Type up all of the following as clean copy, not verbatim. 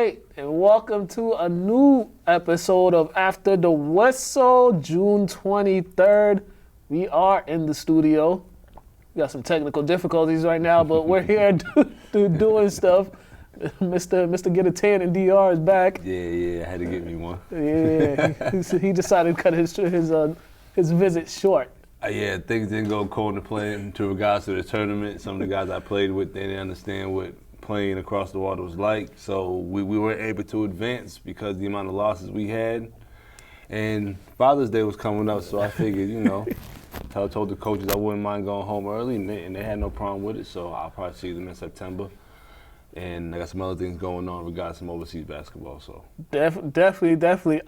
right, and welcome to a new episode of After the Whistle, June 23rd. We are in the studio. We got some technical difficulties right now, but we're here doing stuff. Mr. Get a Tan in DR is back. Yeah, I had to get me one. Yeah, he decided to cut his visit short. Yeah, things didn't go according to plan to regards to the tournament. Some of the guys I played with, they didn't understand what playing across the water was like. So we weren't able to advance because of the amount of losses we had. And Father's Day was coming up, so I figured, I told the coaches I wouldn't mind going home early, and they had no problem with it. So I'll probably see them in September. And I got some other things going on regarding some overseas basketball. So Definitely.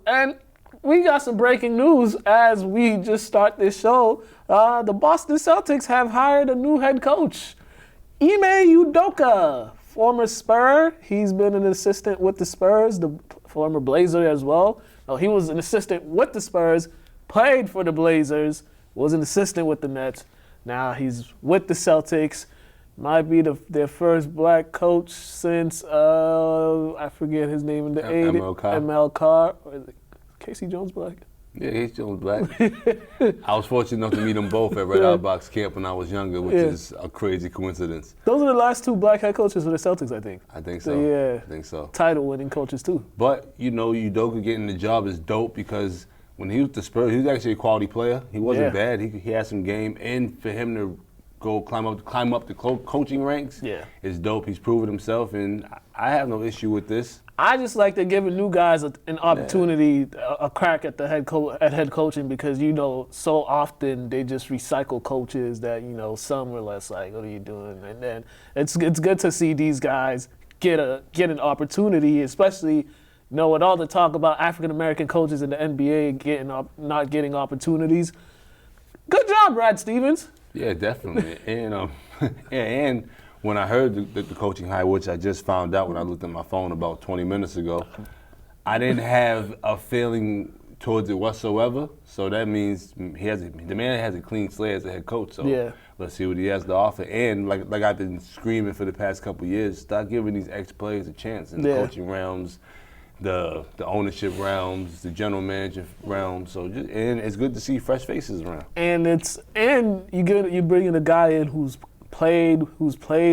And we got some breaking news as we just start this show. The Boston Celtics have hired a new head coach, Ime Udoka, former Spur. He's been an assistant with the Spurs, the former Blazer as well. No, he was an assistant with the Spurs, played for the Blazers, was an assistant with the Nets. Now he's with the Celtics. Might be their first black coach since, I forget his name in the 80s. ML Carr. Or is it Casey Jones black? Yeah, Casey Jones black. I was fortunate enough to meet them both at Red Outbox Camp when I was younger, which is a crazy coincidence. Those are the last two black head coaches for the Celtics, I think. I think so. Yeah. I think so. Title-winning coaches, too. But, Udoka getting the job is dope because when he was the Spurs, he was actually a quality player. He wasn't bad. He had some game. And for him to go climb up the coaching ranks is dope. He's proven himself, and I have no issue with this. I just like to give new guys an opportunity, a crack at the head coaching because, so often they just recycle coaches that, some were less like, what are you doing? And then it's good to see these guys get an opportunity, especially, with all the talk about African-American coaches in the NBA not getting opportunities. Good job, Brad Stevens. Yeah, definitely. And when I heard the coaching hire, which I just found out when I looked at my phone about 20 minutes ago, I didn't have a feeling towards it whatsoever. So that means the man has a clean slate as a head coach. So let's see what he has to offer. And like I've been screaming for the past couple of years, start giving these ex-players a chance in the coaching realms, the ownership realms, the general manager realm. So and it's good to see fresh faces around. And you bring in a guy in who's played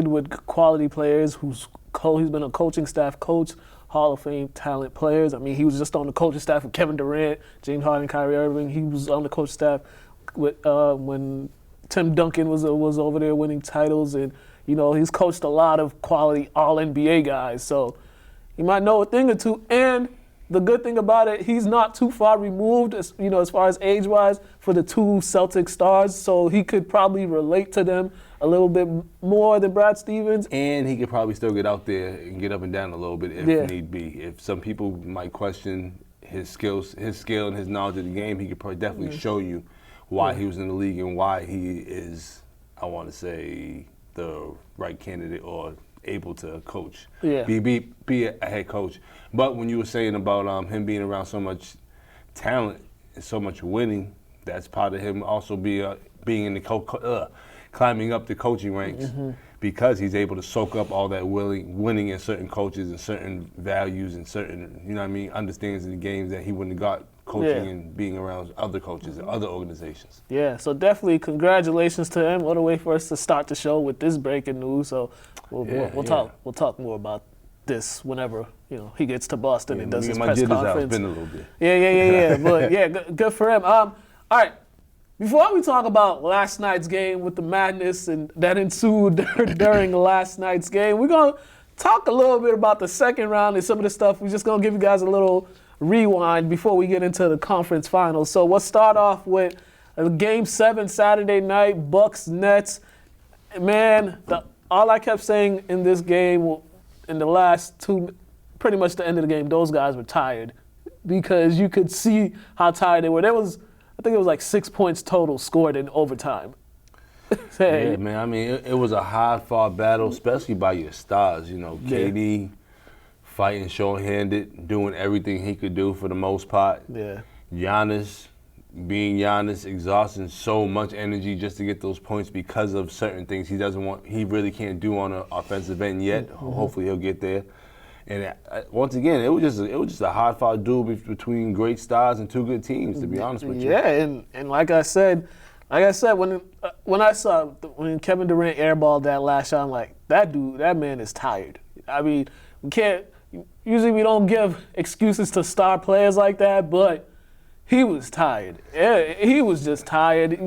with quality players, he's been a coaching staff coach, Hall of Fame talent players. I mean, he was just on the coaching staff with Kevin Durant, James Harden, Kyrie Irving. He was on the coaching staff with when Tim Duncan was over there winning titles, and he's coached a lot of quality All-NBA guys. So he might know a thing or two. And the good thing about it, he's not too far removed, as far as age-wise, for the two Celtic stars. So he could probably relate to them a little bit more than Brad Stevens. And he could probably still get out there and get up and down a little bit if need be. If some people might question his skill and his knowledge of the game, he could probably definitely show you why he was in the league and why he is, I want to say, the right candidate or able to coach, be a head coach. But when you were saying about him being around so much talent and so much winning, that's part of him also being in the climbing up the coaching ranks because he's able to soak up all that winning in certain coaches and certain values and certain, understandings in the games that he wouldn't have got coaching and being around other coaches and other organizations. Yeah, so definitely congratulations to him. What a way for us to start the show with this breaking news. So we'll talk more about this whenever he gets to Boston and does his press conference. Been a little bit. Yeah. But good for him. All right. Before we talk about last night's game with the madness and that ensued during last night's game, we're going to talk a little bit about the second round and some of the stuff. We're just going to give you guys a little rewind before we get into the conference finals. So we'll start off with Game 7 Saturday night, Bucks-Nets. Man, all I kept saying in this game, in the last two, pretty much the end of the game, those guys were tired because you could see how tired they were. I think it was like 6 points total scored in overtime. Yeah, man. I mean, it was a hard-fought battle, especially by your stars. KD fighting short-handed, doing everything he could do for the most part. Yeah. Giannis being Giannis, exhausting so much energy just to get those points because of certain things he really can't do on an offensive end yet. Hopefully he'll get there. And once again, it was just a hard-fought duel between great stars and two good teams. To be honest with you. Yeah, and like I said, when Kevin Durant airballed that last shot, I'm like, that man is tired. I mean, usually we don't give excuses to star players like that, but he was tired. Yeah, he was just tired.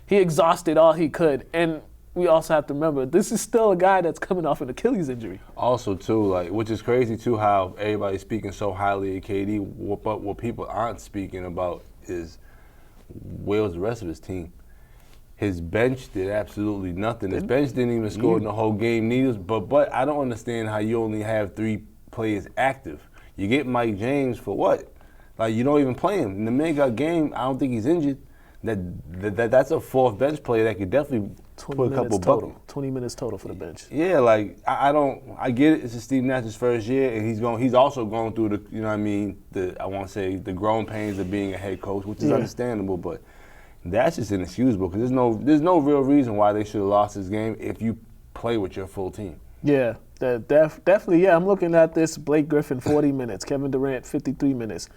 He exhausted all he could. And we also have to remember, this is still a guy that's coming off an Achilles injury. Also, too, which is crazy, too, how everybody's speaking so highly of KD, but what people aren't speaking about is where was the rest of his team? His bench did absolutely nothing. His bench didn't even score in the whole game, neither. But I don't understand how you only have 3 players active. You get Mike James for what? Like, you don't even play him. And the man got game, I don't think he's injured. That's a 4th bench player that could definitely put a couple buckets. 20 minutes total for the bench. Yeah, I get it. It's Steve Nash's first year, and he's also going through the growing pains of being a head coach, which is understandable, but that's just inexcusable because there's no real reason why they should have lost this game if you play with your full team. Yeah, definitely. Yeah, I'm looking at this. Blake Griffin, 40 minutes. Kevin Durant, 53 minutes.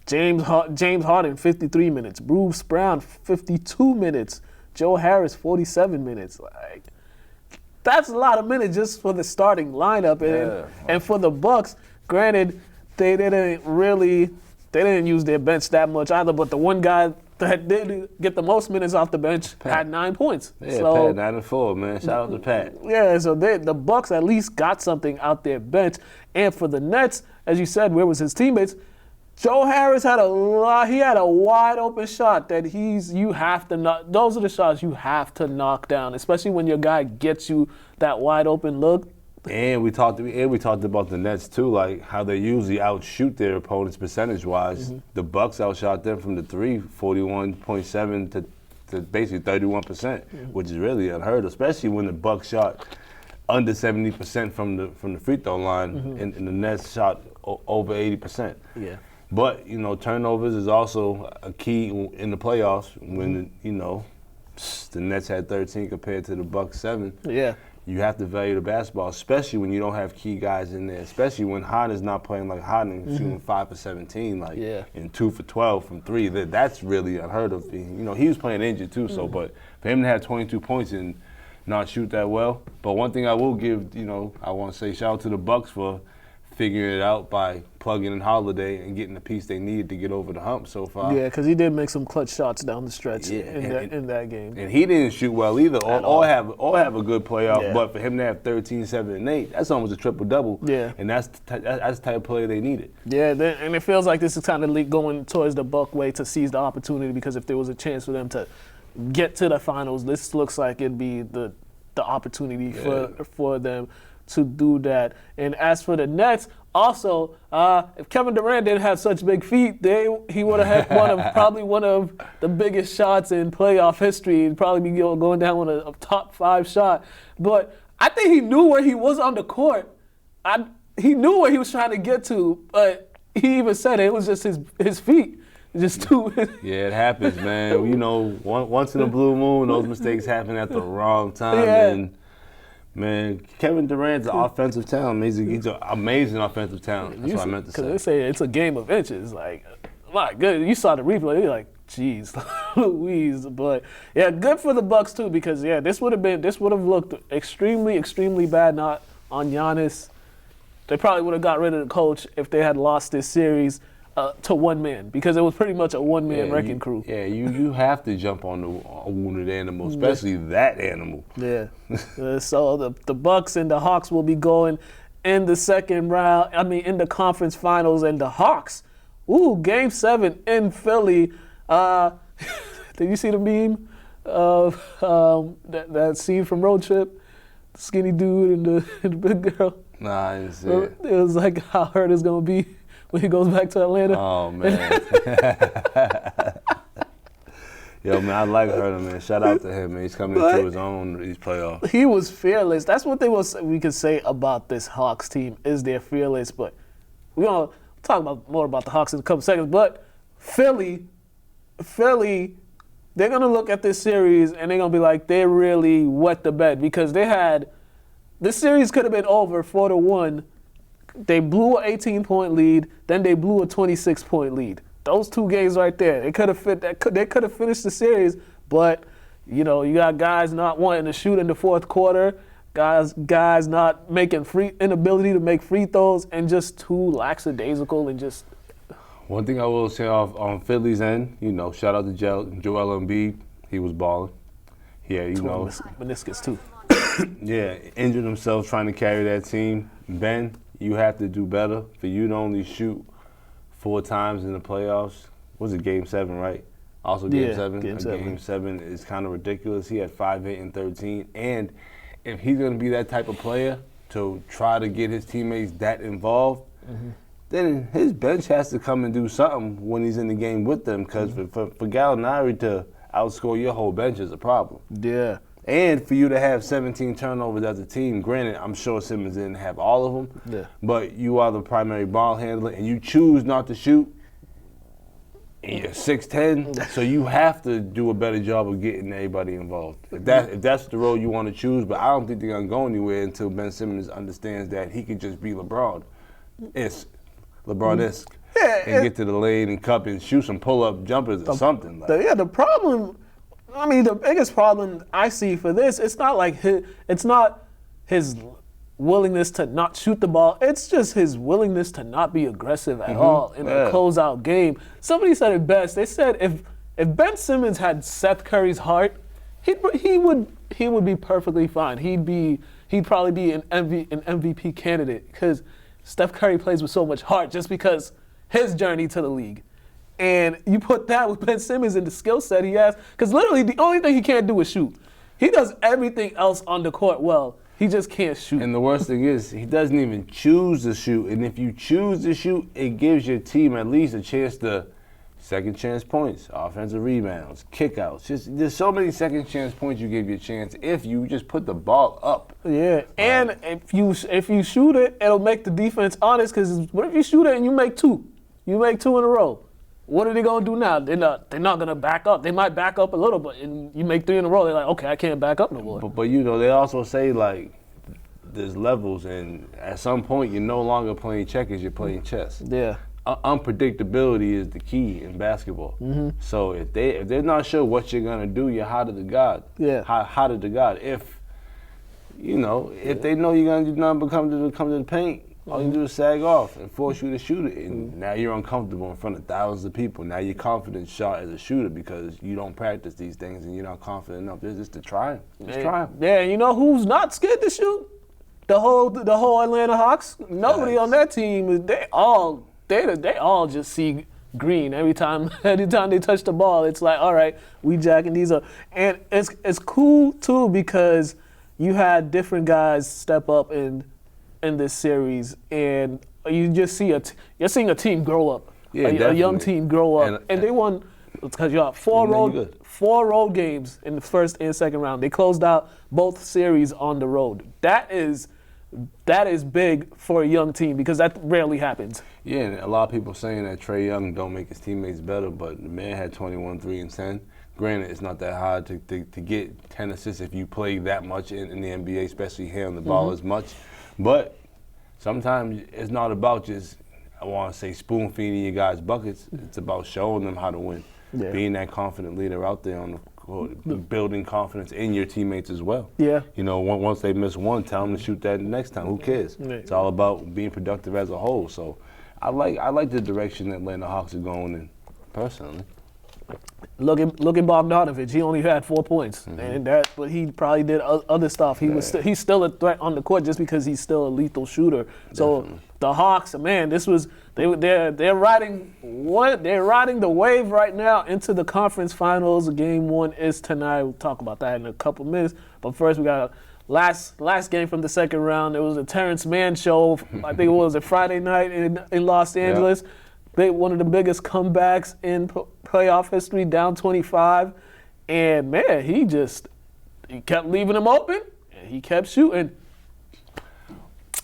James Harden, 53 minutes. Bruce Brown, 52 minutes. Joe Harris, 47 minutes. Like, that's a lot of minutes just for the starting lineup. And for the Bucks, granted, they didn't use their bench that much either, but the one guy that did get the most minutes off the bench had 9 points. Yeah, Pat, 9 and 4, man. Shout out to Pat. Yeah, so the Bucks at least got something out their bench. And for the Nets, as you said, where was his teammates? Joe Harris had a wide open shot that you have to knock. Those are the shots you have to knock down, especially when your guy gets you that wide open look. And we talked about the Nets too, like how they usually outshoot their opponents percentage-wise. Mm-hmm. The Bucks outshot them from the 3, 41.7 to basically 31%, which is really unheard of, especially when the Bucks shot under 70% from the free throw line, and the Nets shot over 80%. Yeah. But turnovers is also a key in the playoffs when the Nets had 13 compared to the Bucks 7. Yeah. You have to value the basketball, especially when you don't have key guys in there, especially when Harden's not playing like Harden, shooting 5 for 17, and 2 for 12 from 3. That's really unheard of. He was playing injured too, but for him to have 22 points and not shoot that well. But one thing I will give, I want to say shout out to the Bucks for figuring it out by plugging in Holiday and getting the piece they needed to get over the hump so far. Yeah, because he did make some clutch shots down the stretch in that game. And he didn't shoot well either, or have a good playoff. But for him to have 13, 7, and 8, that's almost a triple-double. Yeah. And that's the type of player they needed. Yeah, and it feels like this is kind of going towards the Buck way to seize the opportunity, because if there was a chance for them to get to the finals, this looks like it'd be the opportunity for them to do that. And as for the Nets, also, if Kevin Durant didn't have such big feet, he would have had probably one of the biggest shots in playoff history. He'd probably be going down with a top 5 shot. But I think he knew where he was on the court. He knew where he was trying to get to, but he even said it was just his feet. Just too. Yeah, it happens, man. Once in a blue moon, those mistakes happen at the wrong time. Yeah. And man, Kevin Durant's an offensive talent. He's an amazing offensive talent. That's what I meant to say. Because they say it's a game of inches. Like, my good. You saw the replay. You're like, geez, Louise. But yeah, good for the Bucks too, because this would have looked extremely, extremely bad not on Giannis. They probably would have got rid of the coach if they had lost this series to one man, because it was pretty much a one-man wrecking crew. Yeah, you have to jump on a wounded animal, especially that animal. Yeah. So the Bucks and the Hawks will be going in the second round. In the conference finals, and the Hawks. Game 7 in Philly. Did you see the meme of that scene from Road Trip? The skinny dude and the big girl. Nah, I didn't see it. It was like how hurt it's gonna be when he goes back to Atlanta. Oh, man. Yo, man, I like Herder, man. Shout out to him, man. He's coming into his own these playoffs. He was fearless. That's one thing we can say about this Hawks team, is they're fearless. But we're going to talk more about the Hawks in a couple seconds. But Philly, they're going to look at this series and they're going to be like, they really wet the bed, because they had this series could have been over 4-1. They blew an 18-point lead, then they blew a 26-point lead. Those 2 games right there, they could have finished the series, but you got guys not wanting to shoot in the fourth quarter, guys not making inability to make free throws, and just too lackadaisical and just. One thing I will say on Philly's end, shout out to Joel Embiid. He was balling. Yeah, meniscus too. Yeah, injured himself trying to carry that team. Ben, you have to do better. For you to only shoot 4 times in the playoffs, was it Game 7, right? Also Game 7. Game 7 is kind of ridiculous. He had 5, 8, and 13. And if he's going to be that type of player to try to get his teammates that involved, then his bench has to come and do something when he's in the game with them. Because for Gallinari to outscore your whole bench is a problem. Yeah. And for you to have 17 turnovers as a team, granted, I'm sure Simmons didn't have all of them, but you are the primary ball handler, and you choose not to shoot, and you're 6'10", so you have to do a better job of getting everybody involved. If that's the role you want to choose, but I don't think they're going to go anywhere until Ben Simmons understands that he could just be LeBron-esque, and get to the lane and cup and shoot some pull-up jumpers or something. The problem... the biggest problem I see for this, it's not his willingness to not shoot the ball. It's just his willingness to not be aggressive at all in a closeout game. Somebody said it best. They said if Ben Simmons had Seth Curry's heart, he would be perfectly fine. He'd probably be an MVP candidate because Steph Curry plays with so much heart just because his journey to the league. And you put that with Ben Simmons and the skill set he has, because literally the only thing he can't do is shoot. He does everything else on the court well. He just can't shoot. And the worst thing is, he doesn't even choose to shoot. And if you choose to shoot, it gives your team at least a chance to second chance points, offensive rebounds, kickouts. There's so many second chance points you give your chance if you just put the ball up. Yeah, and if you shoot it, it'll make the defense honest, because what if you shoot it and you make 2? You make 2 in a row. What are they going to do now? They're not going to back up. They might back up a little, but you make 3 in a row, they're like, okay, I can't back up no more. But they also say, there's levels, and at some point, you're no longer playing checkers, you're playing chess. Yeah. Unpredictability is the key in basketball. So if they're not sure what you're going to do, you're hotter to God. Yeah. Hotter to God. If they know you're going to do nothing but come to the paint, all you do is sag off and force you to shoot it. And now you're uncomfortable in front of thousands of people. Now your confidence shot as a shooter because you don't practice these things and you're not confident enough. Just to try them. Just try them. Yeah, you know who's not scared to shoot? The whole Atlanta Hawks. Nobody on that team. They all just see green every time they touch the ball. It's like, all right, we jacking these up. And it's cool too because you had different guys step up in this series, and you just you're seeing a team grow up, a young team grow up, and they won because you have 4 road games in the first and second round. They closed out both series on the road. That is big for a young team because that rarely happens. Yeah, and a lot of people saying that Trae Young don't make his teammates better, but the man had 21, 3, and 10. Granted, it's not that hard to get 10 assists if you play that much in the NBA, especially here on the ball as much. But sometimes it's not about just, I want to say, spoon feeding your guys buckets. It's about showing them how to win. Yeah. Being that confident leader out there on the court, building confidence in your teammates as well. Yeah. Once they miss one, tell them to shoot that next time. Who cares? Yeah. It's all about being productive as a whole. So I like the direction that Atlanta Hawks are going in, personally. Look at Bogdanovich. He only had 4 points, but he probably did other stuff. He's still a threat on the court just because he's still a lethal shooter. So the Hawks, man, they're riding the wave right now into the conference finals. Game 1 is tonight. We'll talk about that in a couple minutes. But first, we got last game from the second round. It was a Terrence Mann show. I think it was a Friday night in Los Angeles. Yeah. One of the biggest comebacks in playoff history, down 25. And, man, he kept leaving them open, and he kept shooting.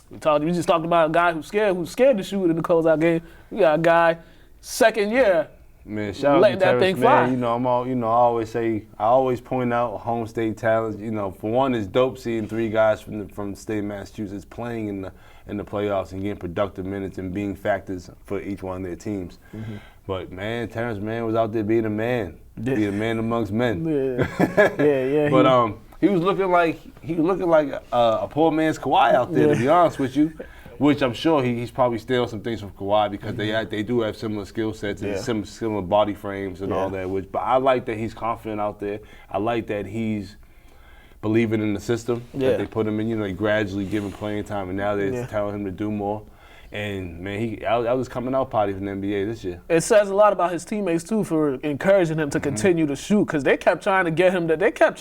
We just talked about a guy who's scared to shoot in the closeout game. We got a guy, second year, Man, shout out letting to that Terrence, thing fly. man. I always point out home state talent. For one, it's dope seeing 3 guys from the state of Massachusetts playing in the playoffs and getting productive minutes and being factors for each one of their teams. Mm-hmm. But man, Terrence, man, was out there being a man, being a man amongst men. Yeah. But he was looking like a poor man's Kawhi out there, to be honest with you. Which I'm sure he's probably stealing some things from Kawhi because they do have similar skill sets and similar body frames and all that. But I like that he's confident out there. I like that he's believing in the system that they put him in. They gradually give him playing time, and now they're telling him to do more. And man, I was coming out party from the NBA this year. It says a lot about his teammates too for encouraging him to continue to shoot, because they kept trying to get him. They kept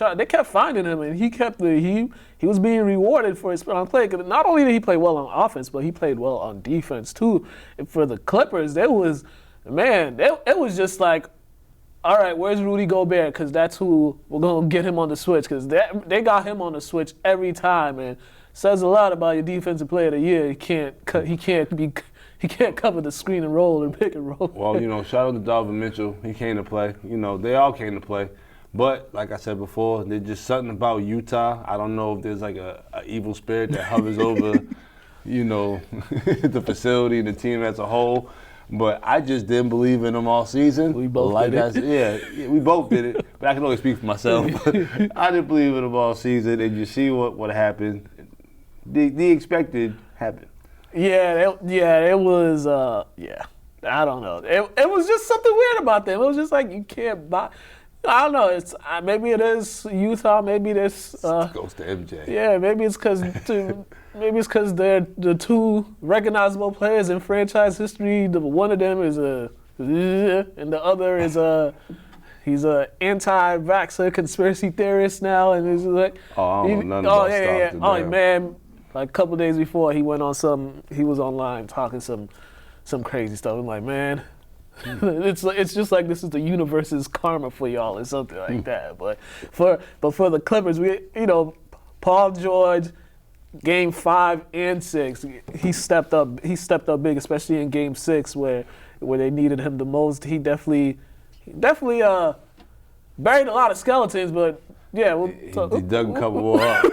finding him, and he was being rewarded for his play. Because not only did he play well on offense, but he played well on defense too. And for the Clippers, it was just like, all right, where's Rudy Gobert? Because that's who we're gonna get him on the switch. Because they got him on the switch every time, and says a lot about your defensive player of the year. He can't cover the screen and roll or pick and roll. Well, shout out to Donovan Mitchell. He came to play. They all came to play. But like I said before, there's just something about Utah. I don't know if there's like a evil spirit that hovers over, the facility and the team as a whole. But I just didn't believe in them all season. We both did it. Yeah, we both did it. But I can only speak for myself. I didn't believe in them all season, and you see what happened. The expected happened. It was. I don't know. It was just something weird about them. It was just like you can't buy. I don't know. It's maybe it is Utah. Maybe this goes to MJ. Yeah, maybe it's because they're the 2 recognizable players in franchise history. One of them is and the other is he's a anti-vaxxer conspiracy theorist now, and it's like none of that stuff. Oh man, like a couple days before he went on he was online talking some crazy stuff. I'm like, man. It's just like this is the universe's karma for y'all or something like that. But for the Clippers, Paul George, Game 5 and 6, he stepped up big, especially in Game 6 where they needed him the most. He definitely buried a lot of skeletons, but yeah, he dug a couple more up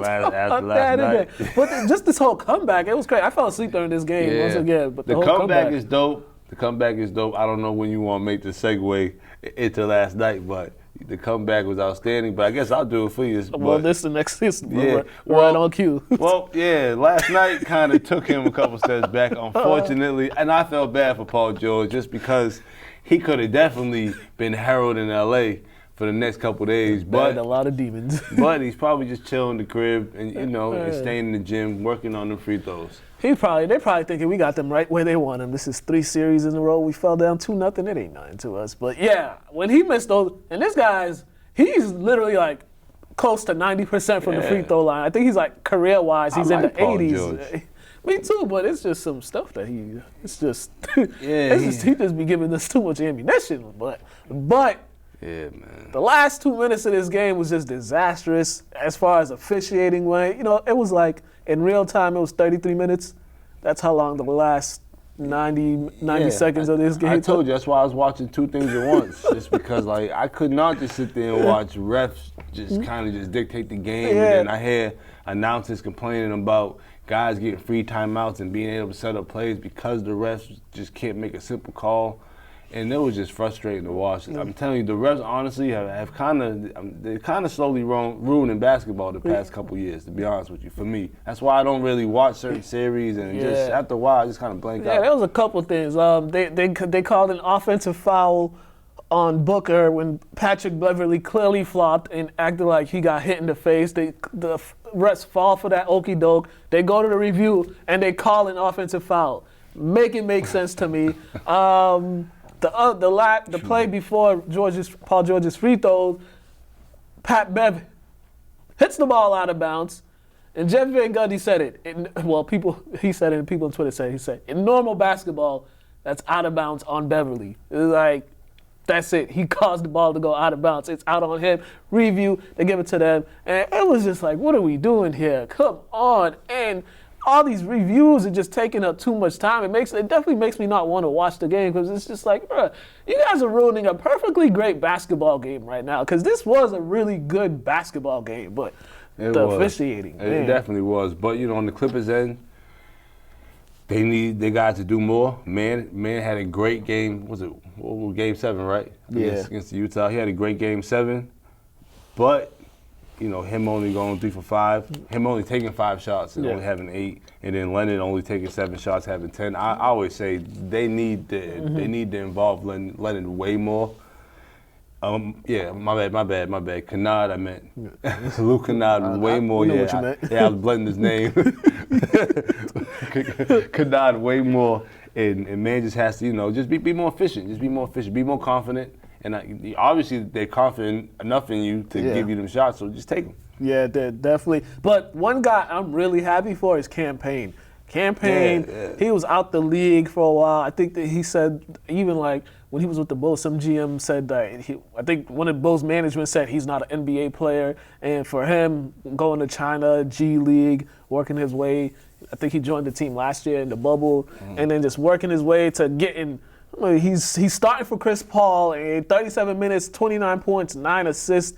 after last night. But just this whole comeback, it was crazy. I fell asleep during this game once again. But the whole comeback is dope. The comeback is dope. I don't know when you want to make the segue into last night, but the comeback was outstanding. But I guess I'll do it for you. Well, this is the next season. Yeah. Right on cue. Last night kind of took him a couple steps back, unfortunately. And I felt bad for Paul George just because he could have definitely been heralded in L.A. for the next couple of days. But a lot of demons. But he's probably just chilling in the crib and, and staying in the gym, working on the free throws. They're probably thinking we got them right where they want them. This is 3 series in a row. We fell down 2-0. It ain't nothing to us. But yeah, when he missed those, and he's literally like close to 90% from the free throw line. I think he's like career-wise, he's in the Paul 80s. George. Me too, but it's just some stuff that he just be giving us too much ammunition. But yeah, man. The last 2 minutes of this game was just disastrous as far as officiating went. It was like in real time, it was 33 minutes. That's how long the last 90 seconds of this game I told you, that's why I was watching 2 things at once. Just because, I could not just sit there and watch refs just kind of just dictate the game. And then I hear announcers complaining about guys getting free timeouts and being able to set up plays because the refs just can't make a simple call. And it was just frustrating to watch. I'm telling you, the refs honestly have kind of slowly ruining basketball the past couple years, to be honest with you, for me. That's why I don't really watch certain series, and just after a while, I just kind of blank out. Yeah, there was a couple things. They called an offensive foul on Booker when Patrick Beverly clearly flopped and acted like he got hit in the face. The refs fall for that okie doke. They go to the review, and they call an offensive foul. Make it make sense to me. The play before Paul George's free throws, Pat Bev hits the ball out of bounds, and Jeff Van Gundy said it. He said it, and people on Twitter said he said in normal basketball, that's out of bounds on Beverly. It's like that's it. He caused the ball to go out of bounds. It's out on him. Review. They give it to them, and it was just like, what are we doing here? Come on. And all these reviews are just taking up too much time. It definitely makes me not want to watch the game because it's just like, bruh, you guys are ruining a perfectly great basketball game right now because this was a really good basketball game, but the officiating. It definitely was. But, you know, on the Clippers' end, they got to do more. Man had a great game. Game 7, right? Yeah. Against the Utah. He had a great game 7. But, you know, him only going 3 for 5, him only taking 5 shots and only having 8, and then Leonard only taking 7 shots, having 10. I always say they need to involve Leonard way more. My bad. Kennard, I meant. Luke Kennard, way more. I know what you meant. I was blending his name. Kennard, way more. And man just has to, you know, just be more efficient. Just be more efficient. Be more confident. And obviously they're confident enough in you to give you them shots, so just take them. Yeah, definitely. But one guy I'm really happy for is Campaign. He was out the league for a while. I think that he said, even like when he was with the Bulls, some GM said that I think one of the Bulls management said he's not an NBA player. And for him, going to China, G League, working his way, I think he joined the team last year in the bubble, and then just working his way to getting. He's starting for Chris Paul in 37 minutes, 29 points, 9 assists.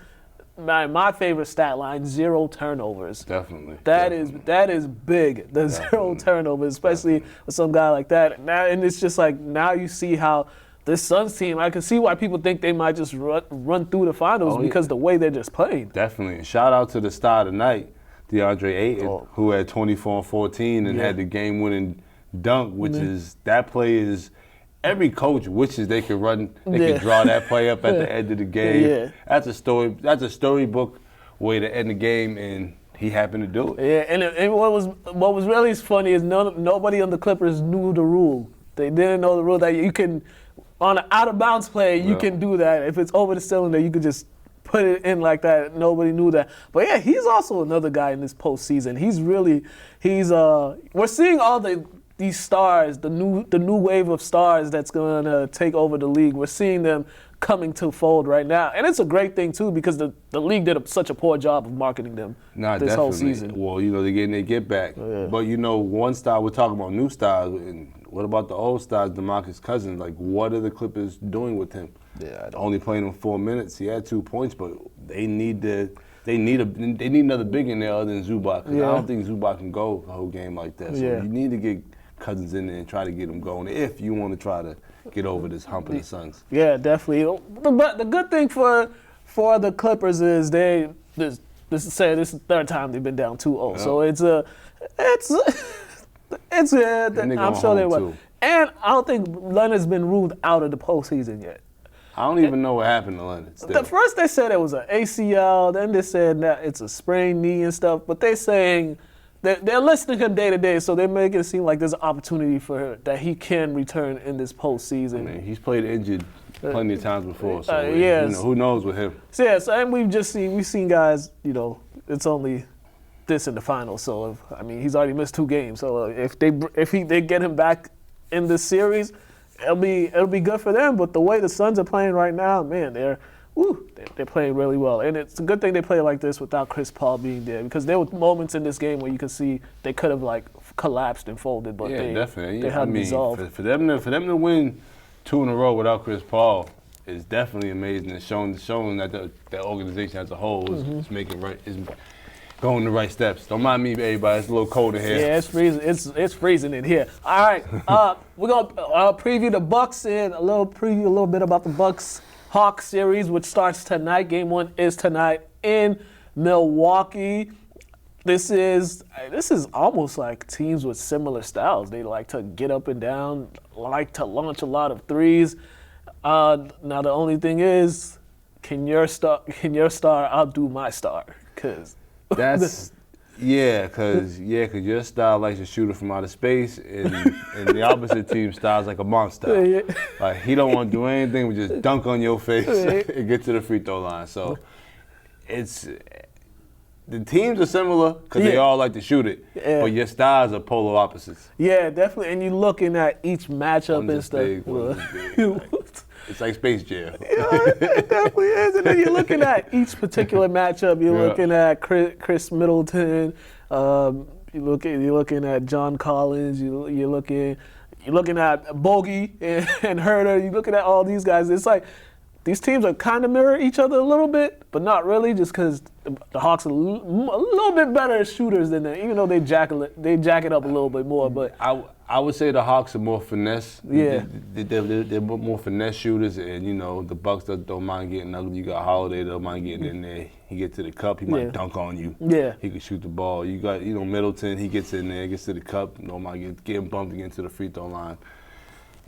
My favorite stat line: 0 turnovers. Definitely. That is big. The 0 turnovers, especially with some guy like that. Now, and it's just like now you see how this Suns team. I can see why people think they might just run through the finals because the way they're just playing. Definitely. And shout out to the star tonight, DeAndre Ayton, who had 24 and 14 and had the game-winning dunk, which is that play is. Every coach wishes they could could draw that play up at the end of the game. Yeah. That's a storybook way to end the game, and he happened to do it. Yeah, and what was really funny is nobody on the Clippers knew the rule. They didn't know the rule that you can, on an out-of-bounds play, you can do that. If it's over the cylinder, you could just put it in like that. Nobody knew that. But yeah, he's also another guy in this postseason. We're seeing all these stars, the new wave of stars that's going to take over the league. We're seeing them coming to fold right now. And it's a great thing, too, because the league did such a poor job of marketing them this whole season. Well, you know, they're getting their get back. But, you know, one star, we're talking about new stars. And what about the old stars, DeMarcus Cousins? Like, what are the Clippers doing with him? Yeah, only playing him 4 minutes. He had 2 points, but they need another big in there other than Zubac. I don't think Zubac can go the whole game like that. So you need to get Cousins in there and try to get him going if you want to try to get over this hump of the Suns. Yeah, definitely. But the good thing for the Clippers is this is the third time they've been down 2-0. Yeah. So I'm sure they will. And I don't think Leonard's been ruled out of the postseason yet. I don't even know what happened to Leonard. At first they said it was an ACL, then they said that it's a sprained knee and stuff, but they're saying they're listing him day to day, so they're making it seem like there's an opportunity for that he can return in this postseason. I mean, he's played injured plenty of times before, so you know, who knows with him. So and we've seen guys, you know, it's only this in the finals, so he's already missed 2 games. So if they get him back in this series, it'll be good for them. But the way the Suns are playing right now, man, they're playing really well. And it's a good thing they play like this without Chris Paul being there, because there were moments in this game where you could see they could have like collapsed and folded, but they had resolve. For them to win 2 in a row without Chris Paul is definitely amazing. It's showing that the organization as a whole is going the right steps. Don't mind me, everybody. It's a little cold in here. Yeah, it's freezing. It's freezing in here. All right, we're gonna preview the Bucks and a little bit about the Bucks Hawks series, which starts tonight. Game 1 is tonight in Milwaukee. This is almost like teams with similar styles. They like to get up and down, like to launch a lot of threes. Now the only thing is, can your star outdo my star? Because your style likes to shoot it from outer space, and the opposite team styles like a monster. Yeah. Like he don't want to do anything but just dunk on your face and get to the free throw line. So the teams are similar because they all like to shoot it, but your styles are polar opposites. Yeah, definitely. And you're looking at each matchup and stuff. It's like Space Jam. Yeah, it definitely is. And then you're looking at each particular matchup. You're looking at Chris Middleton, You're looking at John Collins. You're looking at Bogey and Herder. You're looking at all these guys. It's like these teams are kind of mirror each other a little bit, but not really, just because the Hawks are a little bit better shooters than them, even though they jack it up a little bit more. But I would say the Hawks are more finesse. Yeah. They're more finesse shooters, and the Bucks don't mind getting ugly. You got Holiday, don't mind getting in there. He get to the cup, he might dunk on you. Yeah. He can shoot the ball. You got Middleton, he gets in there, gets to the cup, don't mind getting bumped against the free throw line.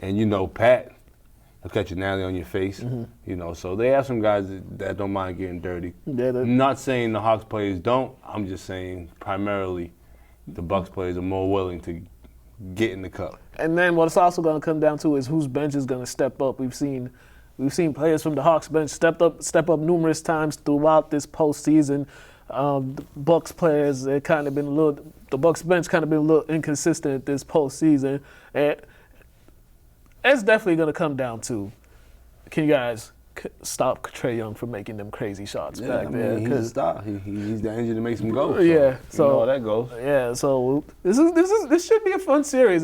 And Pat, he'll catch a nail on your face. So they have some guys that don't mind getting dirty. Yeah, I'm not saying the Hawks players don't. I'm just saying primarily the Bucks players are more willing to get in the cup. And then what it's also going to come down to is whose bench is going to step up. We've seen players from the Hawks bench step up numerous times throughout this postseason. The Bucks players, the Bucks bench kind of been a little inconsistent this postseason. And it's definitely going to come down to, can you guys stop Trae Young from making them crazy shots back there? He's a star. He's the engine that makes him go. Yeah, so how that goes. Yeah, so this should be a fun series.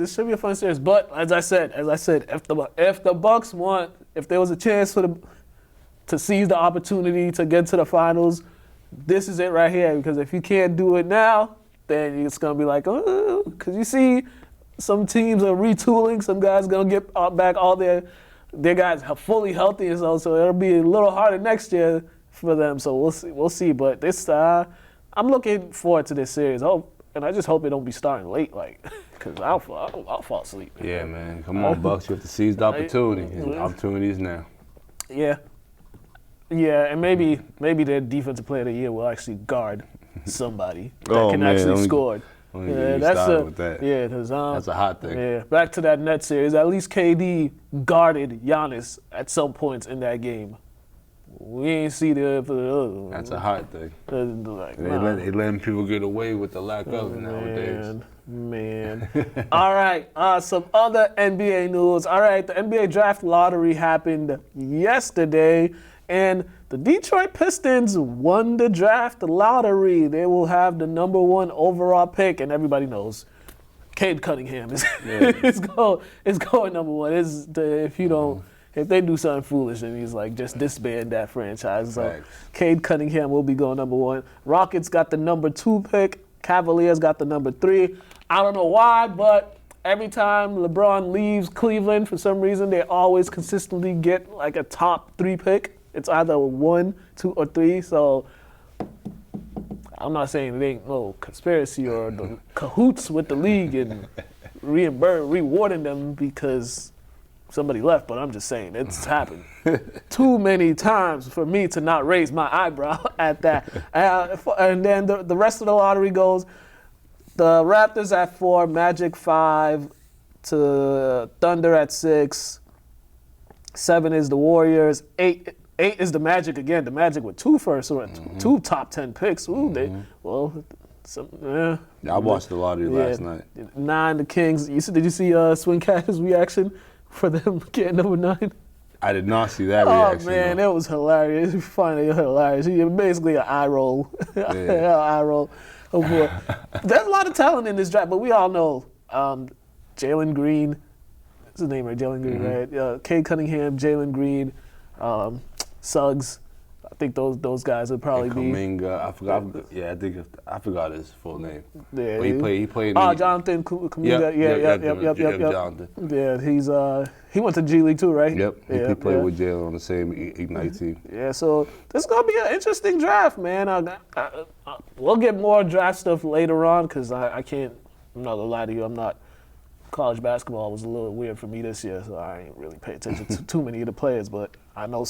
But as I said, if the Bucks if there was a chance to seize the opportunity to get to the finals, this is it right here. Because if you can't do it now, then it's gonna be like, because you see, some teams are retooling. Some guys gonna get back all their guys fully healthy, and so it'll be a little harder next year for them. So we'll see. But this, I'm looking forward to this series. And I just hope it don't be starting late, because I'll fall asleep. Yeah, man. Come on, Bucks. You have to seize the opportunity. The opportunity is now. Yeah. Yeah, and maybe their defensive player of the year will actually guard somebody that can actually score. Yeah, that's a hot thing. Yeah, back to that Nets series. At least KD guarded Giannis at some points in that game. We ain't see the other one. That's a hot thing. They letting people get away with the lack of it nowadays. Man. All right, some other NBA news. All right, the NBA draft lottery happened yesterday, and the Detroit Pistons won the draft lottery. They will have the number 1 overall pick, and everybody knows Cade Cunningham is going number 1. If they do something foolish, then he's like, just disband that franchise. So Cade Cunningham will be going number 1. Rockets got the number 2 pick. Cavaliers got the number 3. I don't know why, but every time LeBron leaves Cleveland, for some reason, they always consistently get like a top 3 pick. It's either 1, 2, or 3. So I'm not saying it ain't no conspiracy or the cahoots with the league and rewarding them because somebody left, but I'm just saying it's happened too many times for me to not raise my eyebrow at that. And then the rest of the lottery goes, the Raptors at 4, Magic 5, to Thunder at 6, 7 is the Warriors, 8 is the Magic again. The Magic with 2 first, or 2 top 10 picks. Ooh, I watched the lottery last night. 9, the Kings. Did you see Swing Cat's reaction for them getting number 9? I did not see that reaction. Oh man, it was hilarious. You find it hilarious. Basically an eye roll. Eye roll. Oh boy. There's a lot of talent in this draft, but we all know Jalen Green. What's his name, right? Jalen Green, right? Cade Cunningham, Jalen Green, Suggs. I think those guys would probably be. Kuminga, I forgot. Yeah, I forgot his full name. Yeah, but he played. Jonathan Kuminga. Yep. Jonathan. Yeah, he went to G League too, right? Yep. He played with Jalen on the same Ignite team. Yeah, so this is gonna be an interesting draft, man. We'll get more draft stuff later on because I can't. I'm not gonna lie to you. College basketball was a little weird for me this year, so I ain't really pay attention to too many of the players, but I know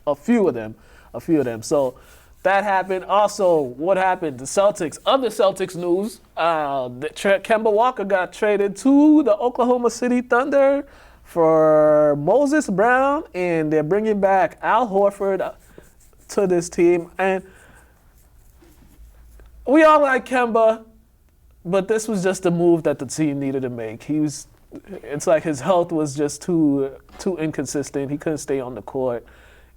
a few of them. So that happened. Also, what happened? The Celtics. Other Celtics news. Kemba Walker got traded to the Oklahoma City Thunder for Moses Brown, and they're bringing back Al Horford to this team. And we all like Kemba, but this was just a move that the team needed to make. It's like his health was just too inconsistent. He couldn't stay on the court.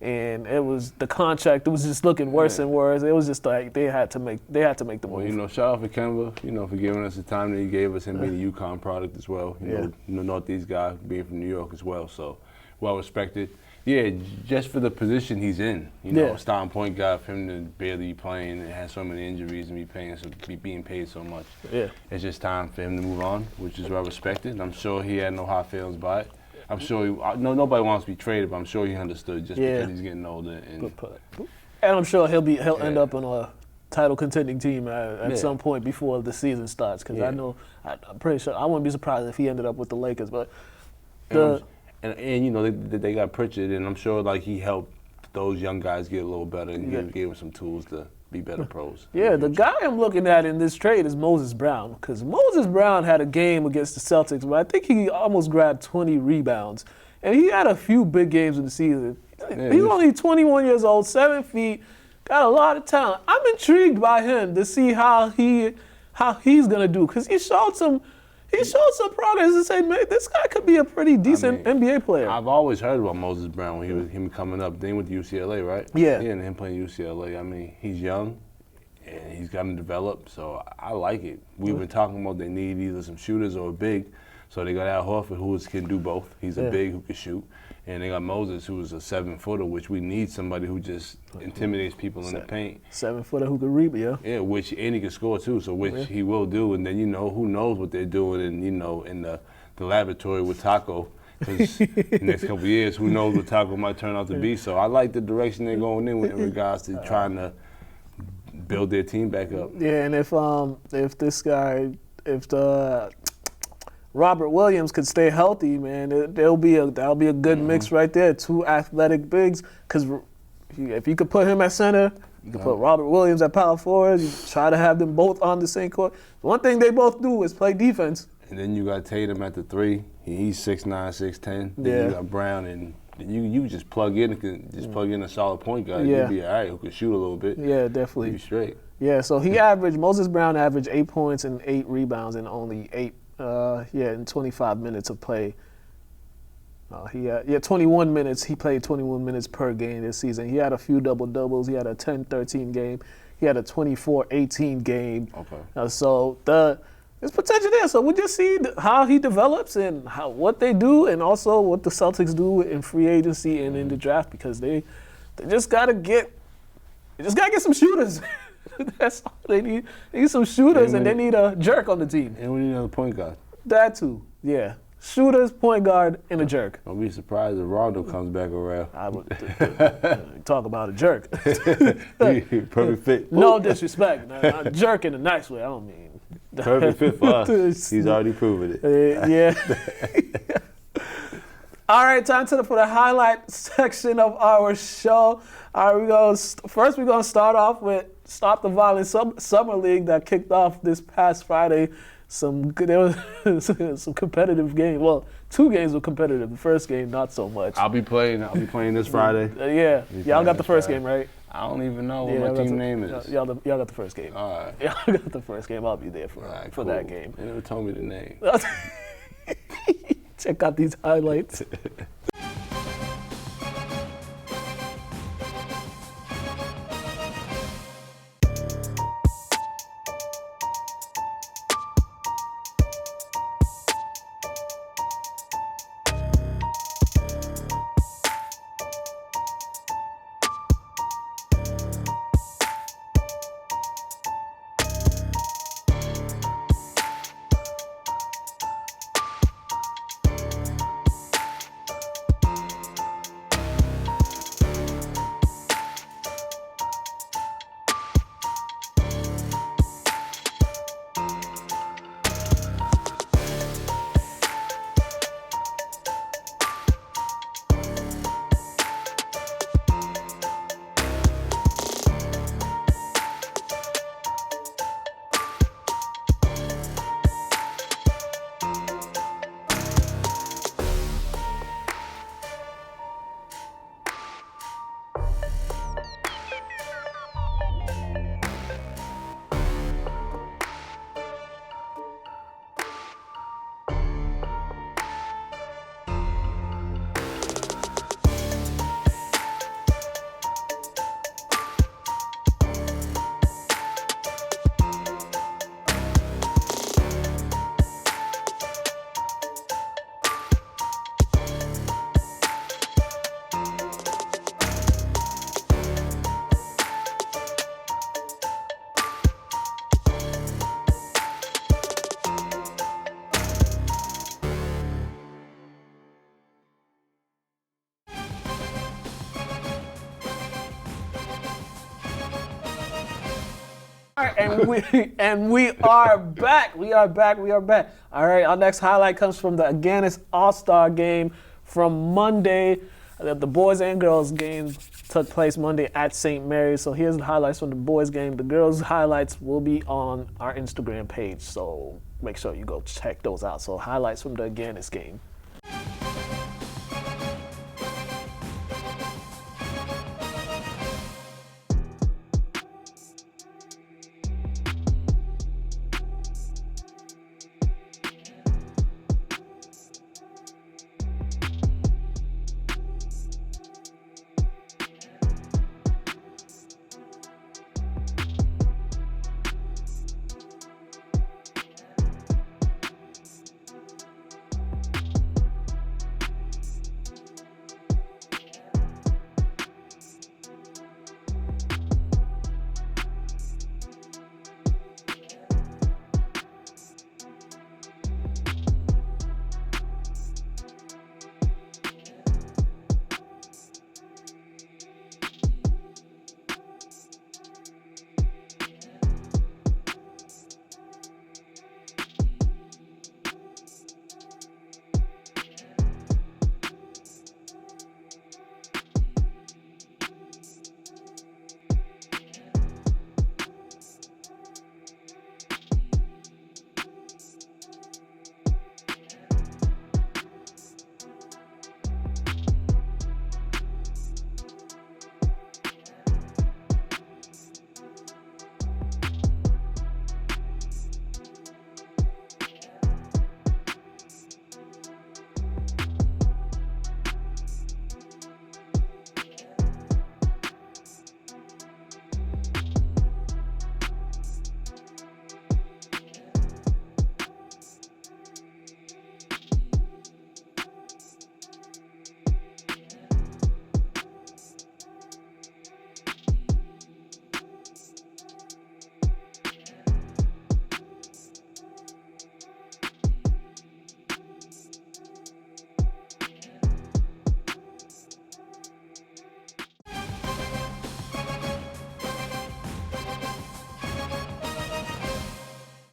and it was the contract. It was just looking worse and worse. It was just like they had to make the move. Well, you know, shout out for Kemba, you know, for giving us the time that he gave us, and being a UConn product as well. You know, Northeast guy being from New York as well, so well respected. Yeah, just for the position he's in, you know, starting point guard, for him to barely be playing and have so many injuries and be being paid so much. Yeah, it's just time for him to move on, which is well respected. I'm sure he had no hard feelings by it. I'm sure nobody wants to be traded, but I'm sure he understood just because he's getting older. And I'm sure he'll end up on a title contending team at some point before the season starts. Because I'm pretty sure I wouldn't be surprised if he ended up with the Lakers. But and you know they got Pritchard, and I'm sure like he helped those young guys get a little better and gave them some tools to be better pros. Yeah, the guy I'm looking at in this trade is Moses Brown, because Moses Brown had a game against the Celtics where I think he almost grabbed 20 rebounds, and he had a few big games in the season. He's only 21 years old, 7 feet, got a lot of talent. I'm intrigued by him to see how he's gonna do, because he showed some progress and said, man, this guy could be a pretty decent NBA player. I've always heard about Moses Brown when he was him coming up. Then he went to UCLA, right? Yeah. Yeah, and him playing UCLA. I mean, he's young, and he's got to develop, so I like it. We've been talking about they need either some shooters or a big, so they got Al Horford, who can do both. He's a big who can shoot. And they got Moses, who is a 7-footer, which we need somebody who just intimidates people in the paint. 7-footer who can rebound, Yeah, and he can score too, so which he will do. And then, you know, who knows what they're doing in the laboratory with Taco. Because the next couple of years, who knows what Taco might turn out to be. So I like the direction they're going in regards to trying to build their team back up. Yeah, and if Robert Williams could stay healthy, man, that'll be a good mix right there. Two athletic bigs, because if you could put him at center, you could put Robert Williams at power forward. You try to have them both on the same court. One thing they both do is play defense. And then you got Tatum at the 3. He's 6'9", 6'10". Then you got Brown, and you just plug in a solid point guard. You'll be all right, who can shoot a little bit. Yeah, definitely. You'll be straight. Yeah, so Moses Brown averaged 8 points and 8 rebounds in only in 25 minutes of play. He had 21 minutes. He played 21 minutes per game this season. He had a few double-doubles. He had a 10-13 game. He had a 24-18 game. Okay. So there's potential there. So we'll just see how he develops and what they do, and also what the Celtics do in free agency and in the draft, because they just gotta get some shooters. That's all they need. They need some shooters, and they need a jerk on the team. And we need another point guard. That too, yeah. Shooters, point guard, and a jerk. Don't be surprised if Rondo comes back around. I would talk about a jerk. Perfect fit. No disrespect. A jerk in a nice way. I don't mean. Perfect fit for us. He's already proven it. Yeah. All right, time for the highlight section of our show. All right, we're going to start off with Stop the Violence Summer League that kicked off this past Friday. There was some competitive games. Well, 2 games were competitive. The first game, not so much. I'll be playing this Friday. Y'all got the first game, right? I don't even know what my team name is. Y'all got the first game. All right. Y'all got the first game. I'll be there for that game. They never told me the name. Check out these highlights. and we are back. We are back. All right, our next highlight comes from the Agganis All-Star game from Monday. The boys and girls game took place Monday at St. Mary's. So here's the highlights from the boys game. The girls highlights will be on our Instagram page. So make sure you go check those out. So highlights from the Agganis game.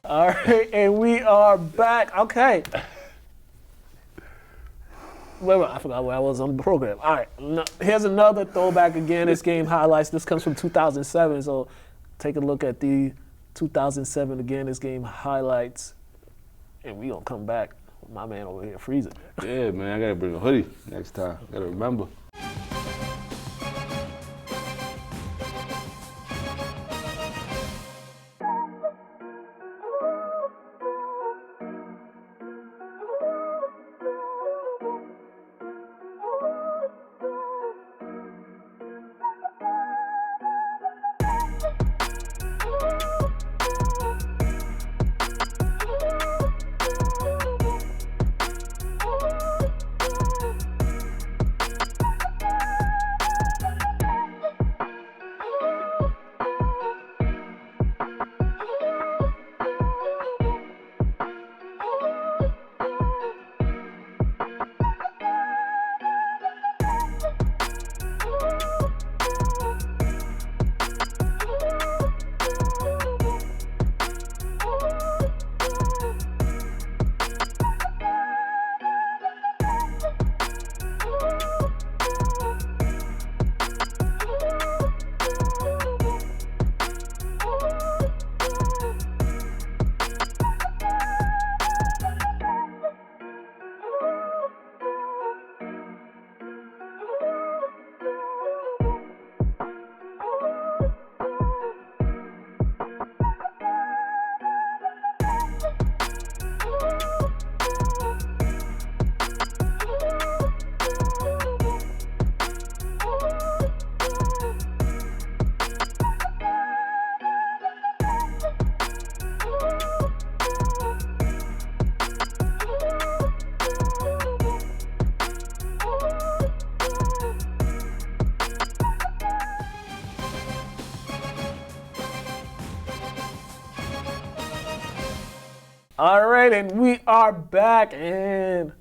All right, and we are back. Okay. Wait, I forgot where I was on the program. All right, here's another throwback again. This game highlights. This comes from 2007, so take a look at the 2007 again. This game highlights, and we gonna come back. My man over here freezing. Yeah, man, I gotta bring a hoodie next time. Gotta remember. All right, and we are back. And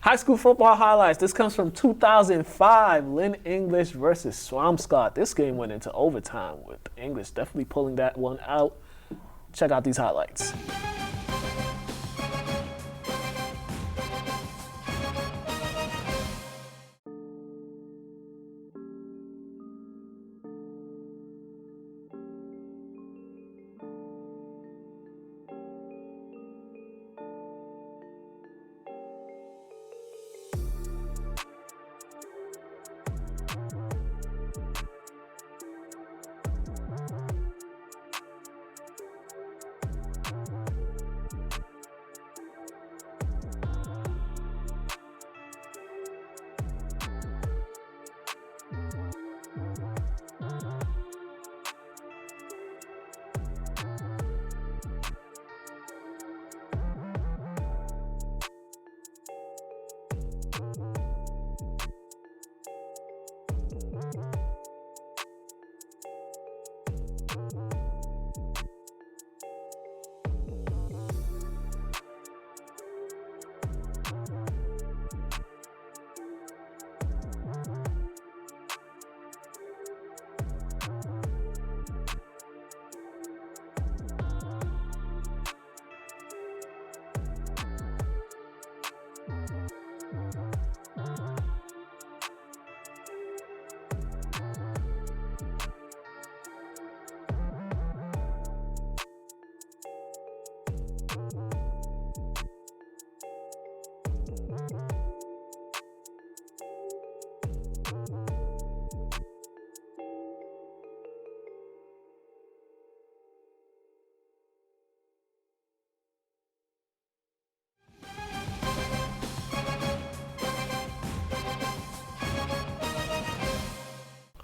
high school football highlights. This comes from 2005, Lynn English versus Swampscott. This game went into overtime with English definitely pulling that one out. Check out these highlights.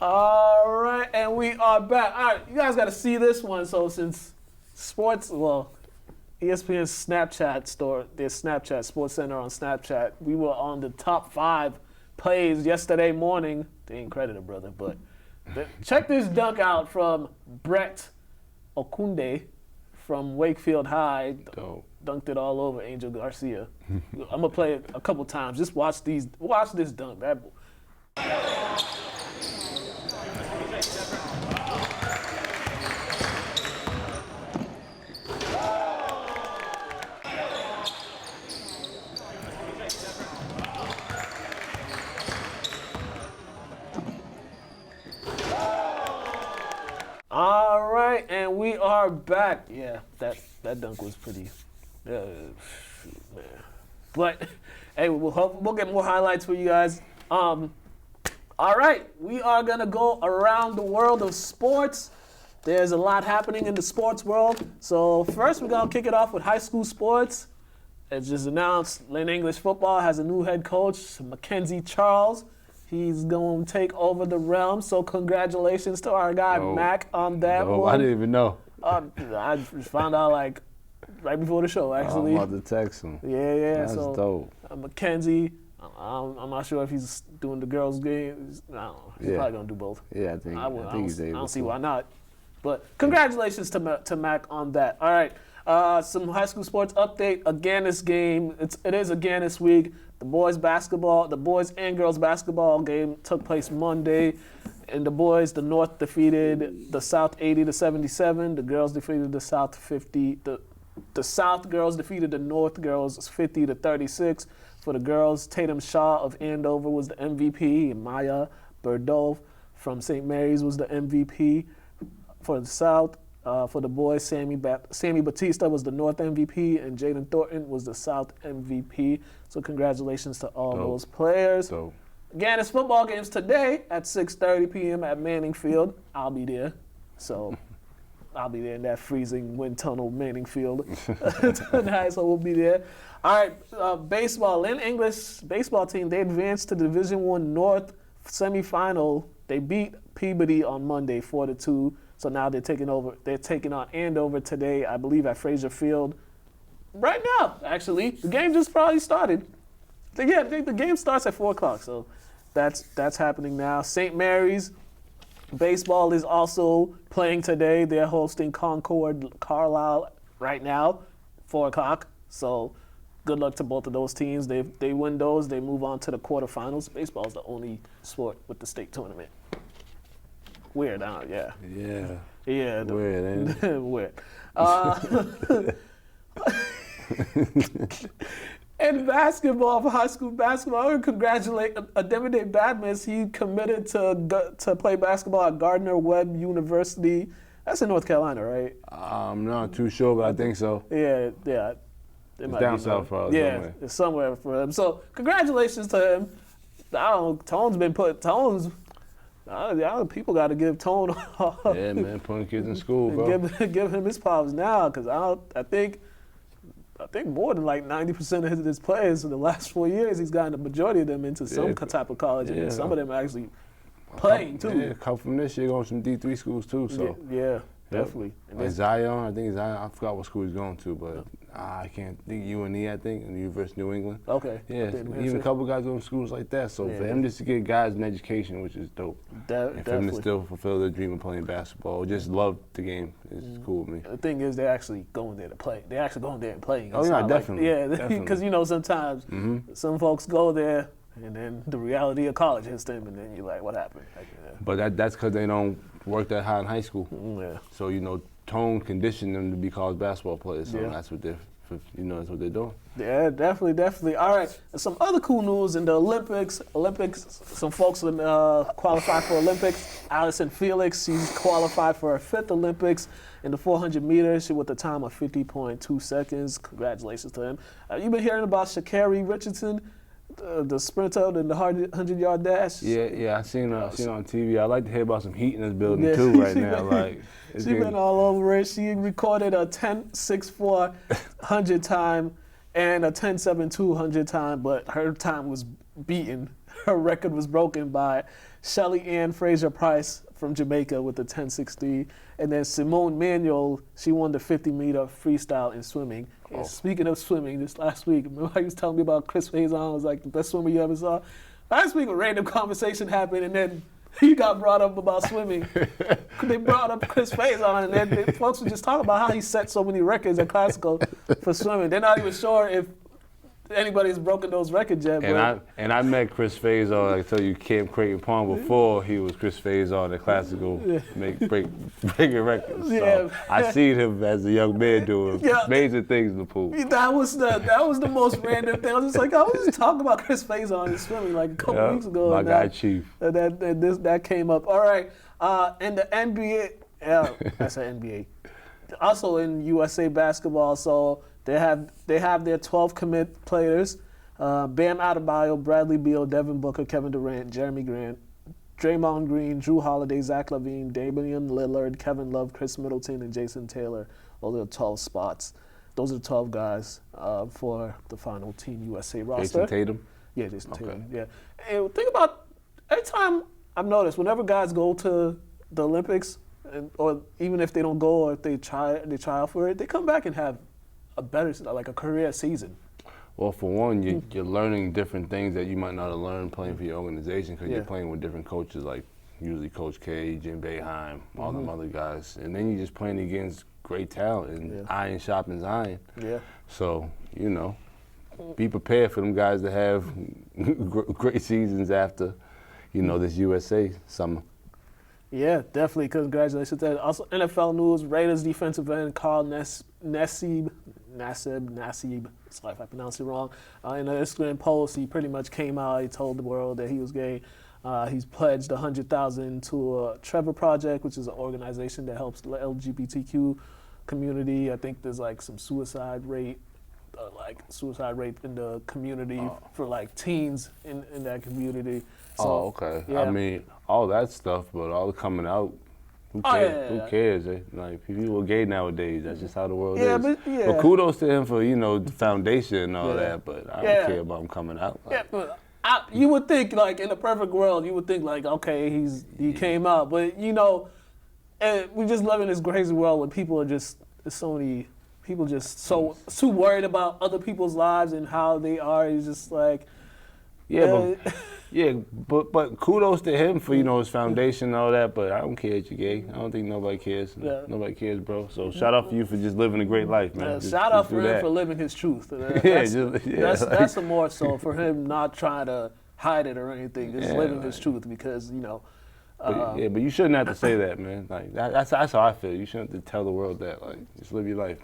All right, and we are back. All right, you guys got to see this one. So since sports, well, ESPN's Snapchat store, their Snapchat, Sports Center on Snapchat, we were on the top 5 plays yesterday morning. They ain't credited, brother, but check this dunk out from Brett Okunde from Wakefield High. Dope. Dunked it all over Angel Garcia. I'm going to play it a couple times. Just watch this dunk. That All right, and we are back. Yeah, that dunk was pretty. Man. But hey, we'll get more highlights for you guys. All right, we are gonna go around the world of sports. There's a lot happening in the sports world. So first, we're gonna kick it off with high school sports. As just announced, Lynn English football has a new head coach, Mackenzie Charles. He's going to take over the realm, so congratulations to our guy, Mac, on that one. I didn't even know. I found out, like, right before the show, actually. I'm about to text him. Yeah. That's so, dope. Mackenzie, I'm not sure if he's doing the girls' game. I don't know. He's probably going to do both. Yeah, I think he's able to. I don't see why not. But congratulations to Mac on that. All right. Some high school sports update. Again, this game, it is again this week. The boys and girls basketball game took place Monday. And the North defeated the South 80-77. The girls defeated the South 50. The South girls defeated the North girls 50-36. For the girls, Tatum Shaw of Andover was the MVP. And Maya Berdov from St. Mary's was the MVP. For the South, for the boys, Sammy Batista was the North MVP, and Jaden Thornton was the South MVP. So congratulations to all those players. Again, it's football games today at 6:30 p.m. at Manning Field. I'll be there. So I'll be there in that freezing wind tunnel Manning Field tonight, so we'll be there. All right, baseball. Lynn English baseball team, they advanced to the Division I North semifinal. They beat Peabody on Monday 4-2. So now they're taking on Andover today, I believe, at Frazier Field. Right now, actually. The game just probably started. I think the game starts at 4 o'clock, so that's happening now. St. Mary's baseball is also playing today. They're hosting Concord Carlisle right now, 4 o'clock. So good luck to both of those teams. They win those, they move on to the quarterfinals. Baseball is the only sport with the state tournament. weird, yeah. Yeah. Yeah. Weird, ain't it? Weird. In basketball, for high school basketball, I would congratulate Ademide Badmus. He committed to play basketball at Gardner-Webb University. That's in North Carolina, right? I'm not too sure, but I think so. Yeah. It's down south, probably. Yeah, Somewhere. it's somewhere for him. So congratulations to him. I don't know, Tone's. People got to give Tone. Yeah, man, putting kids in school, bro. Give him his props now, because I think more than like 90% of his players in the last 4 years, he's gotten the majority of them into some type of college, and some of them actually playing too. Yeah, a couple from this year going to some D3 schools too. So yeah, definitely. And like Zion, I think Zion. I forgot what school he's going to, but I can't think UNE. I think in the University of New England. Okay. Yeah, even a couple guys going to schools like that. So for him just to get guys an education, which is dope, and for him to still fulfill their dream of playing basketball, just love the game is cool with me. The thing is, they're actually going there to play. They're actually going there and playing. Oh yeah, definitely. Because sometimes some folks go there, and then the reality of college hits them, and then you're like, what happened? Like, But that's because they don't work that high in high school. Yeah. So Tone conditioned them to be college basketball players. So that's what that's what they're doing. Yeah, definitely. All right, and some other cool news in the Olympics. Some folks qualified for Olympics. Allison Felix, she's qualified for her 5th Olympics in the 400 meters with a time of 50.2 seconds. Congratulations to him. You've been hearing about Sha'Carri Richardson, the sprinter in the 100-yard dash? Yeah, I seen her on TV. I like to hear about some heat in this building too right now. She's been all over it. She recorded a 10.64 100 time and a 10.72 100 time, but her time was beaten. Her record was broken by Shelly Ann Fraser-Price from Jamaica with the 10.60. And then Simone Manuel, she won the 50-meter freestyle in swimming. And speaking of swimming, this last week, remember how you was telling me about Chris Faison was like the best swimmer you ever saw? Last week a random conversation happened, and then he got brought up about swimming. They brought up Chris Faison, and then folks were just talking about how he set so many records at classical for swimming. They're not even sure if anybody's broken those records yet. And I met Chris Faison, I tell you, Camp Creighton Pond before he was Chris Faison at classical breaking records. So I seen him as a young man doing amazing things in the pool. That was the most random thing. I was just like, I was just talking about Chris Faison in swimming like a couple weeks ago. My guy Chief. That came up. All right, and the NBA. I said NBA. Also in USA basketball, so. They have their 12 commit players: Bam Adebayo, Bradley Beal, Devin Booker, Kevin Durant, Jeremy Grant, Draymond Green, Drew Holiday, Zach LaVine, Damian Lillard, Kevin Love, Chris Middleton, and Jason Taylor. Those are the 12 spots. Those are the 12 guys for the final Team USA roster. Jason Tatum? Yeah, Jason Tatum. Yeah. And think about every time I've noticed whenever guys go to the Olympics, or even if they don't go or if they try out for it, they come back and have a better, like a career season. Well, for one, you're learning different things that you might not have learned playing for your organization because you're playing with different coaches, like usually Coach K, Jim Boeheim, all them other guys. And then you're just playing against great talent and iron sharpens iron. Yeah. So, be prepared for them guys to have great seasons after, this USA summer. Yeah, definitely. Congratulations to that. Also, NFL news, Raiders defensive end Carl Nassib, sorry if I pronounced it wrong, in an Instagram post, he pretty much came out, he told the world that he was gay. He's pledged $100,000 to a Trevor Project, which is an organization that helps the LGBTQ community. I think there's like some suicide rate in the community for like teens in that community. So, okay. Yeah. I mean, all that stuff, but all the coming out, who cares? Who cares? Like, people are gay nowadays. That's just how the world is. But kudos to him for, the foundation and all that, but I don't care about him coming out. Like, but you would think, like, in a perfect world, you would think, like, okay, he came out. But, we just live in this crazy world where people are just, there's so many people just too worried about other people's lives and how they are. It's just like, but kudos to him for his foundation and all that. But I don't care that you're gay. I don't think nobody cares. Nobody cares, bro. So shout out for you for just living a great life, man. Shout out for him for living his truth. That's more so for him not trying to hide it or anything. Just living his truth because But you shouldn't have to say that, man. Like that's how I feel. You shouldn't have to tell the world that. Like, just live your life.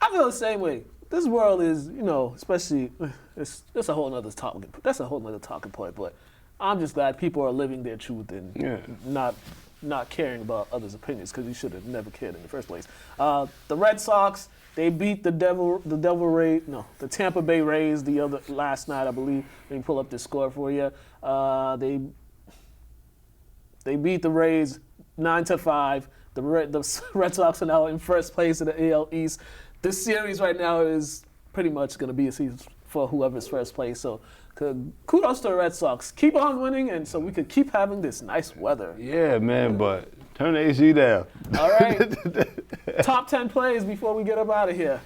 I feel the same way. This world is, especially it's a whole nother topic. That's a whole nother talking point. But I'm just glad people are living their truth and not caring about others' opinions, because you should have never cared in the first place. The Red Sox, they beat the Tampa Bay Rays last night, I believe. Let me pull up the score for you. They beat the Rays 9-5. The Red Sox are now in first place in the AL East. This series right now is pretty much going to be a season for whoever's first place. So kudos to the Red Sox. Keep on winning, and so we could keep having this nice weather. Yeah, man, but turn the AC down. All right. Top 10 plays before we get up out of here.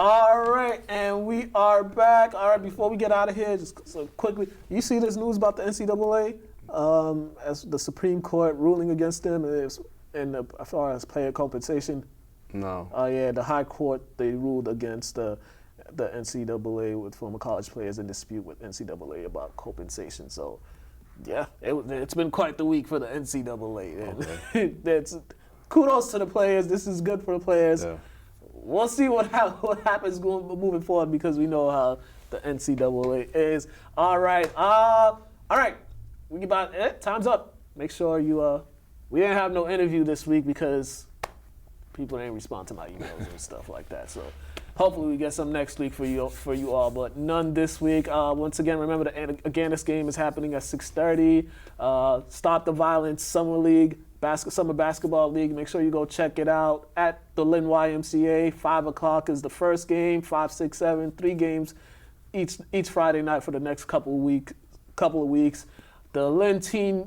All right, and we are back. All right, before we get out of here, just so quickly, you see this news about the NCAA? As the Supreme Court ruling against them as far as player compensation? No. Yeah, the High Court, they ruled against the NCAA with former college players in dispute with NCAA about compensation. So, yeah, it's been quite the week for the NCAA. Okay. That's kudos to the players. This is good for the players. Yeah. We'll see what happens moving forward, because we know how the NCAA is. All right. We about it. Time's up. Make sure you. We didn't have no interview this week because people didn't respond to my emails and stuff like that. So hopefully we get some next week for you all, but none this week. Once again, remember the Agganis game is happening at 6:30. Stop the Violence Summer League. Summer Basketball League. Make sure you go check it out at the Lynn YMCA. 5 o'clock is the first game. 5, 6, 7, 3 games each Friday night for the next couple of weeks. The Lynn Teen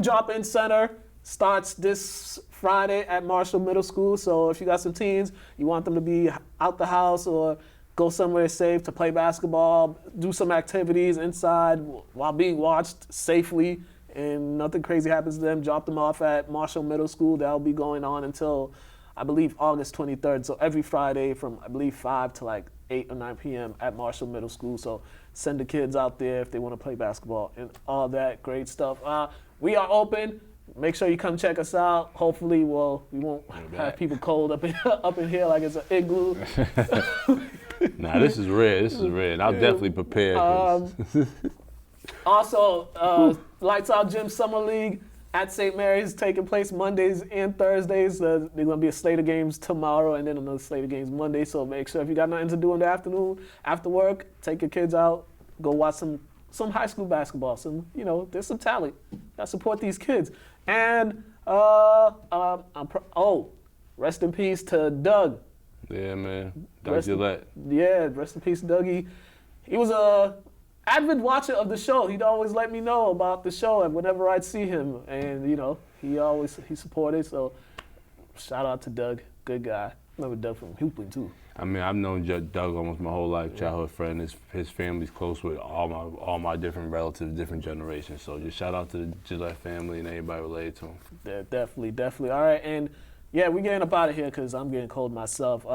Drop-In Center starts this Friday at Marshall Middle School. So if you got some teens, you want them to be out the house or go somewhere safe to play basketball, do some activities inside while being watched safely, and nothing crazy happens to them, drop them off at Marshall Middle School. That'll be going on until, I believe, August 23rd. So every Friday from, I believe, 5 to like 8 or 9 p.m. at Marshall Middle School. So send the kids out there if they want to play basketball and all that great stuff. We are open. Make sure you come check us out. Hopefully, we won't have people cold up in here like it's an igloo. Nah, this is rare. And I'll definitely prepare. Also, Lights Out Gym Summer League at St. Mary's taking place Mondays and Thursdays. There's going to be a slate of games tomorrow and then another slate of games Monday. So make sure if you got nothing to do in the afternoon, after work, take your kids out, go watch some high school basketball. There's some talent. Gotta support these kids. And rest in peace to Doug. Yeah, man. Doug Gillette. Yeah, rest in peace, Dougie. He was a avid watcher of the show. He'd always let me know about the show whenever I'd see him, and he supported. So shout out to Doug, good guy. Remember Doug from Hooping too. I mean, I've known Doug almost my whole life, childhood friend. His family's close with all my different relatives, different generations. So just shout out to the Gillette family and everybody related to him. Yeah, definitely. All right, and Yeah, we're getting up out of here because I'm getting cold myself.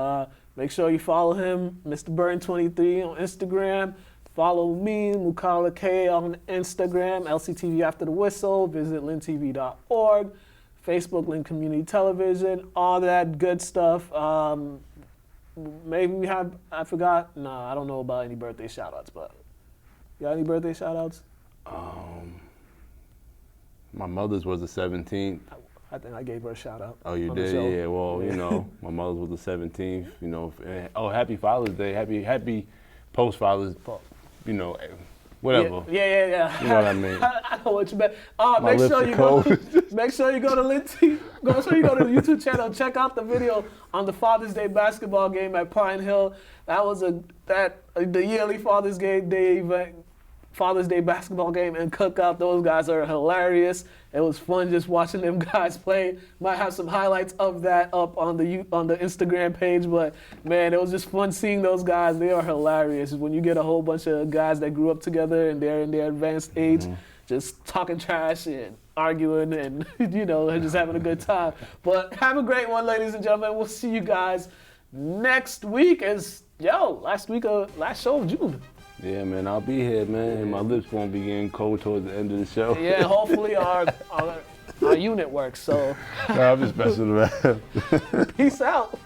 Make sure you follow him, Mr. Burton 23 on Instagram. Follow me, Mukala K on Instagram, LCTV After the Whistle. Visit lyntv.org. Facebook, Lynn Community Television, all that good stuff. Maybe we have, I forgot. No, I don't know about any birthday shout-outs, but you got any birthday shout-outs? My mother's was the 17th. I think I gave her a shout-out. Oh, you did? Yeah, well, you know, my mother's was the 17th, you know. Oh, happy Father's Day. Happy post-Father's, you know, whatever. Yeah. You know what I mean? I know what you meant. Make sure you go to Lynn TV. Make sure you go to the YouTube channel. Check out the video on the Father's Day basketball game at Pine Hill. That was the yearly Father's Day event. Father's Day basketball game and cookout. Those guys are hilarious. It was fun just watching them guys play. Might have some highlights of that up on the Instagram page, but man, it was just fun seeing those guys. They are hilarious. When you get a whole bunch of guys that grew up together and they're in their advanced age, just talking trash and arguing and just having a good time. But have a great one, ladies and gentlemen. We'll see you guys next week. Last show of June. Yeah, man, I'll be here, man. And my lips won't be getting cold towards the end of the show. Yeah, hopefully our unit works. So no, I'm just messing around. Peace out.